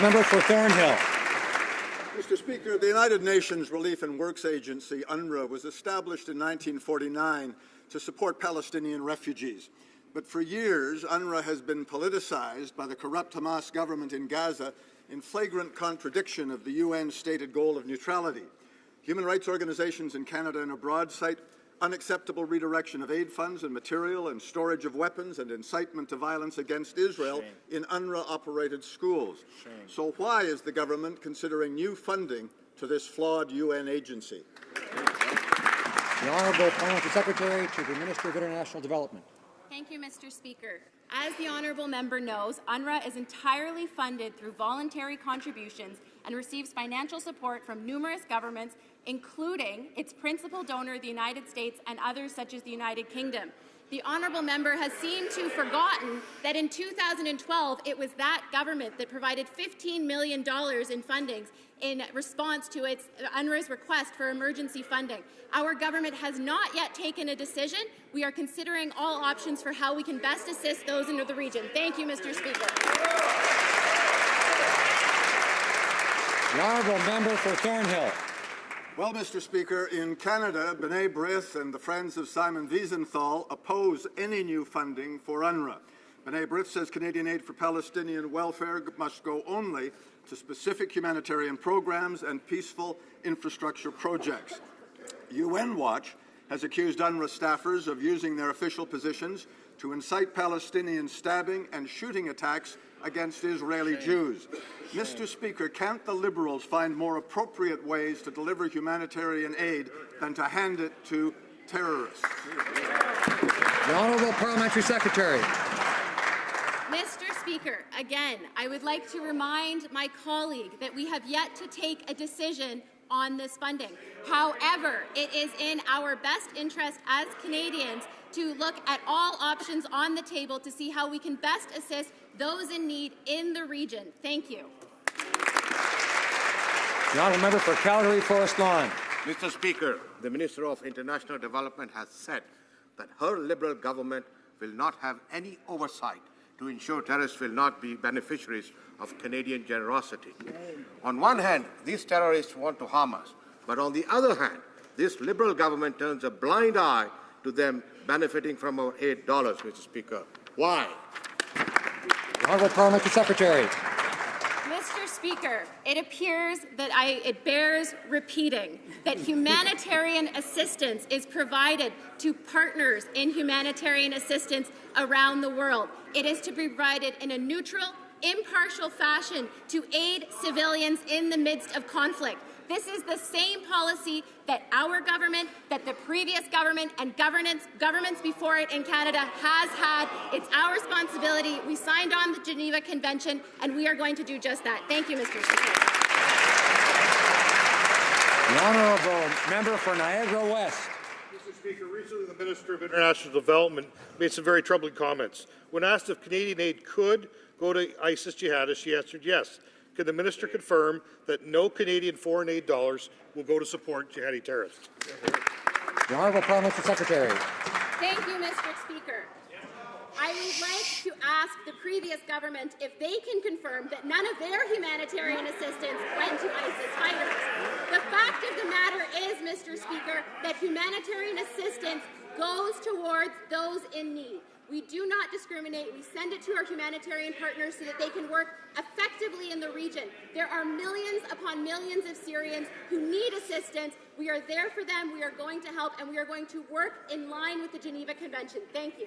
Member for Thornhill. Mr. Speaker, the United Nations Relief and Works Agency, UNRWA, was established in 1949 to support Palestinian refugees. But for years, UNRWA has been politicized by the corrupt Hamas government in Gaza in flagrant contradiction of the UN's stated goal of neutrality. Human rights organizations in Canada and abroad cite unacceptable redirection of aid funds and material and storage of weapons and incitement to violence against Israel in UNRWA-operated schools. So why is the government considering new funding to this flawed UN agency? The Honourable Parliamentary Secretary to the Minister of International Development. Thank you, Mr. Speaker. As the honourable member knows, UNRWA is entirely funded through voluntary contributions and receives financial support from numerous governments, including its principal donor, the United States, and others such as the United Kingdom. The honourable member has seemed to have forgotten that in 2012 it was that government that provided $15 million in fundings in response to UNRWA's request for emergency funding. Our government has not yet taken a decision. We are considering all options for how we can best assist those in the region. Thank you, Mr. Speaker. The Honourable Member for Thornhill. Well, Mr. Speaker, in Canada, B'nai B'rith and the Friends of Simon Wiesenthal oppose any new funding for UNRWA. B'nai B'rith says Canadian aid for Palestinian welfare must go only to specific humanitarian programs and peaceful infrastructure projects. UN Watch has accused UNRWA staffers of using their official positions to incite Palestinian stabbing and shooting attacks against Israeli Jews. Mr. Speaker, can't the Liberals find more appropriate ways to deliver humanitarian aid than to hand it to terrorists? The Honourable Parliamentary Secretary. Mr. Speaker, again, I would like to remind my colleague that we have yet to take a decision on this funding. However, it is in our best interest as Canadians to look at all options on the table to see how we can best assist those in need in the region. Thank you. The Honourable Member for Calgary Forest Lawn. Mr. Speaker, the Minister of International Development has said that her Liberal government will not have any oversight to ensure terrorists will not be beneficiaries of Canadian generosity. On one hand, these terrorists want to harm us, but on the other hand, this Liberal government turns a blind eye to them benefiting from our $8, Mr. Speaker. Why? The Honourable Parliamentary Secretary. Mr. Speaker, it appears that it bears repeating that humanitarian assistance is provided to partners in humanitarian assistance around the world. It is to be provided in a neutral, impartial fashion to aid civilians in the midst of conflict. This is the same policy that our government, that the previous government and governments before it in Canada has had. It's our responsibility. We signed on the Geneva Convention, and we are going to do just that. Thank you, Mr. Speaker. The Honourable Member for Niagara West. Mr. Speaker, recently the Minister of International Development made some very troubling comments. When asked if Canadian aid could go to ISIS jihadists, she answered yes. Can the Minister confirm that no Canadian foreign aid dollars will go to support jihadi terrorists? The Honourable Parliamentary Secretary. Thank you, Mr. Speaker. I would like to ask the previous government if they can confirm that none of their humanitarian assistance went to ISIS fighters. The fact of the matter is, Mr. Speaker, that humanitarian assistance goes towards those in need. We do not discriminate. We send it to our humanitarian partners so that they can work effectively in the region. There are millions upon millions of Syrians who need assistance. We are there for them. We are going to help, and we are going to work in line with the Geneva Convention. Thank you.